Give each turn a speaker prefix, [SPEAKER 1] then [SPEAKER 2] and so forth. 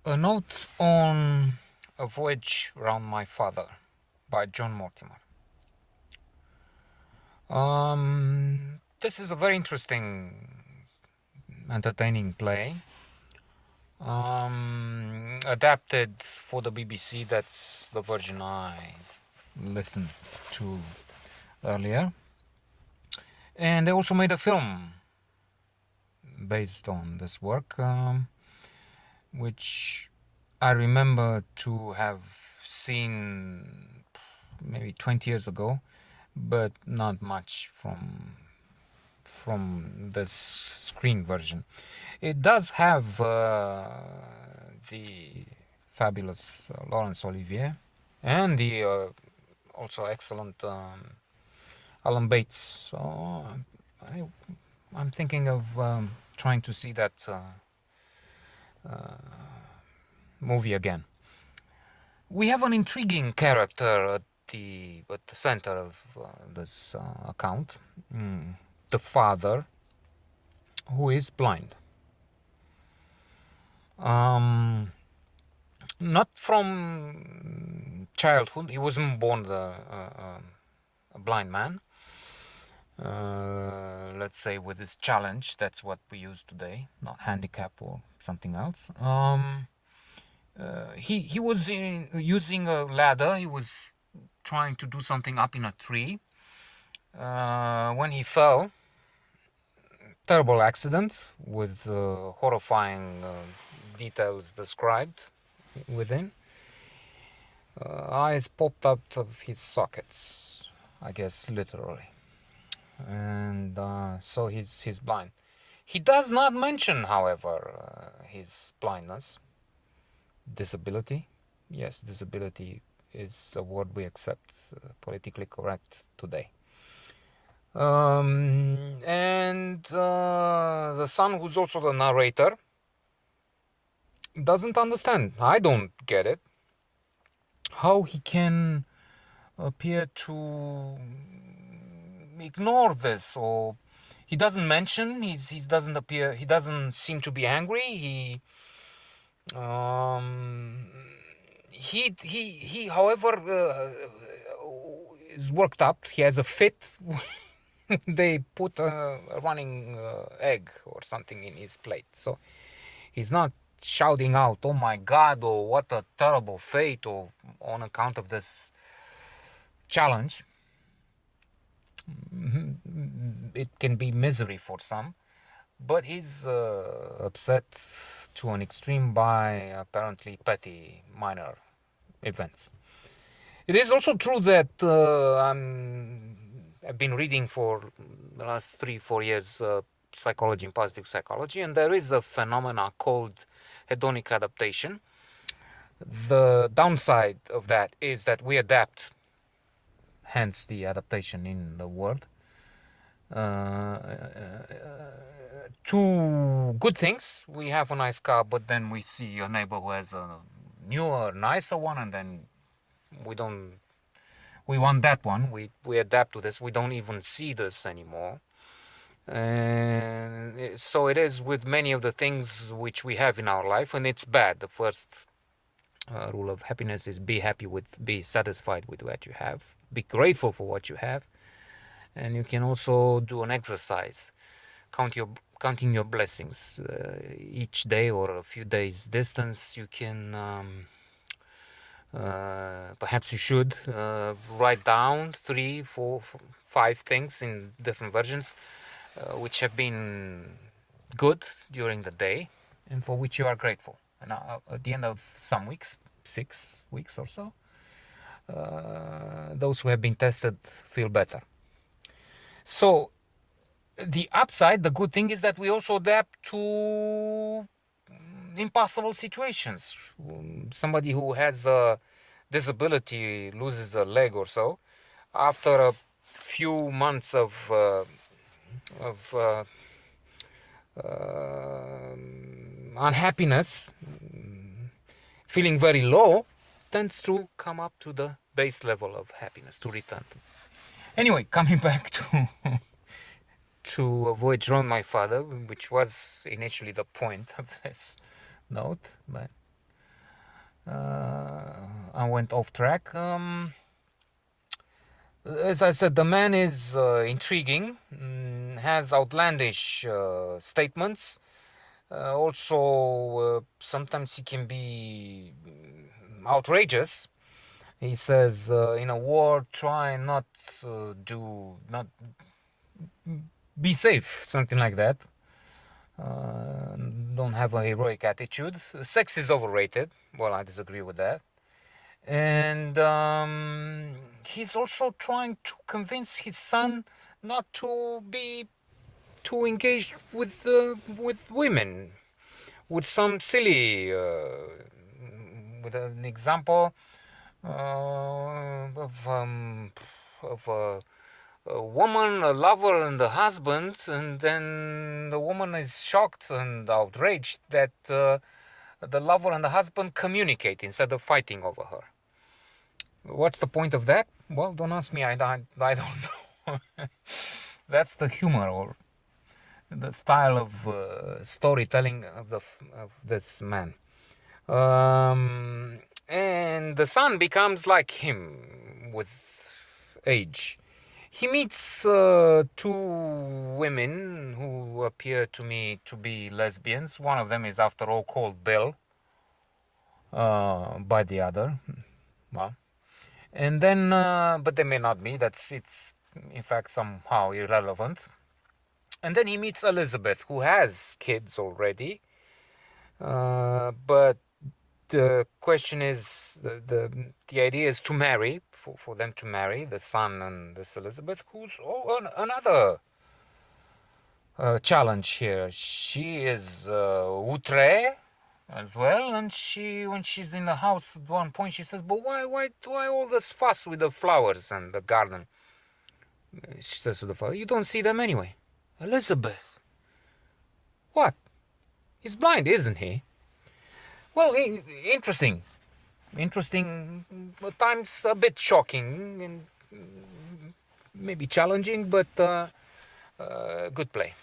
[SPEAKER 1] A note on A Voyage Round My Father by John Mortimer. This is a very interesting, entertaining play. Adapted for the BBC. That's the version I listened to earlier. And they also made a film based on this work, which I remember to have seen maybe 20 years ago, but not much from this screen version. It does have the fabulous Laurence Olivier and the also excellent albeit. So I'm thinking of trying to see that movie again. We have an intriguing character at the center of this account, the father, who is blind. Not from childhood. He wasn't born a blind man. Let's say with this challenge, that's what we use today, not handicap or something else. He was using a ladder. He was trying to do something up in a tree when he fell. Terrible accident with horrifying details described within. Eyes popped out of his sockets, I guess literally, and so he's blind. He does not mention, however, his blindness. Disability. Yes, disability is a word we accept, politically correct today. And the son, who's also the narrator, doesn't understand. I don't get it. How he can appear to ignore this, or he doesn't mention. He doesn't appear. He doesn't seem to be angry. He, however, is worked up. He has a fit. They put a running egg or something in his plate, so he's not shouting out, "Oh my God!" or "What a terrible fate!" or on account of this challenge. It can be misery for some, but he's upset to an extreme by apparently petty minor events. It is also true that I've been reading for the last 3-4 years psychology and positive psychology, and there is a phenomena called hedonic adaptation. The downside of that is that we adapt, hence the adaptation in the word, to good things. We have a nice car, but then we see a neighbor who has a newer, nicer one, and then we want that one. We adapt to this. We don't even see this anymore. And so it is with many of the things which we have in our life, and it's bad. The first rule of happiness is be satisfied with what you have. Be grateful for what you have. And you can also do an exercise, counting your blessings. Each day or a few days distance, you can perhaps you should write down 3, 4, 5 things in different versions which have been good during the day and for which you are grateful. And at the end of some weeks, 6 weeks or so, those who have been tested feel better. So the upside, the good thing, is that we also adapt to impossible situations. Somebody who has a disability loses a leg or so, after a few months of unhappiness, feeling very low, tends to come up to the base level of happiness, to return to. Anyway, coming back to A Voyage Round My Father, which was initially the point of this note, but I went off track. As I said, the man is intriguing, has outlandish statements. Also, sometimes he can be outrageous. He says, in a war, try not not be safe, something like that. Don't have a heroic attitude. Sex is overrated. Well, I disagree with that. And he's also trying to convince his son not to be too engaged with women. With some silly, with an example of a woman, a lover, and a husband, and then the woman is shocked and outraged that the lover and the husband communicate instead of fighting over her. What's the point of that? Well, don't ask me. I don't know. That's the humor or the style of storytelling of this man. And the son becomes like him with age. He meets two women who appear to me to be lesbians. One of them is, after all, called Bill by the other. Well, and then, but they may not be. It's in fact somehow irrelevant. And then he meets Elizabeth, who has kids already. But the question is, the idea is to marry, for them to marry, the son and this Elizabeth, who's another challenge here. She is outrée as well, and when she's in the house at one point, she says, but why all this fuss with the flowers and the garden? She says to the father, you don't see them anyway. Elizabeth. What? He's blind, isn't he? Well, interesting. At times a bit shocking and maybe challenging, but good play.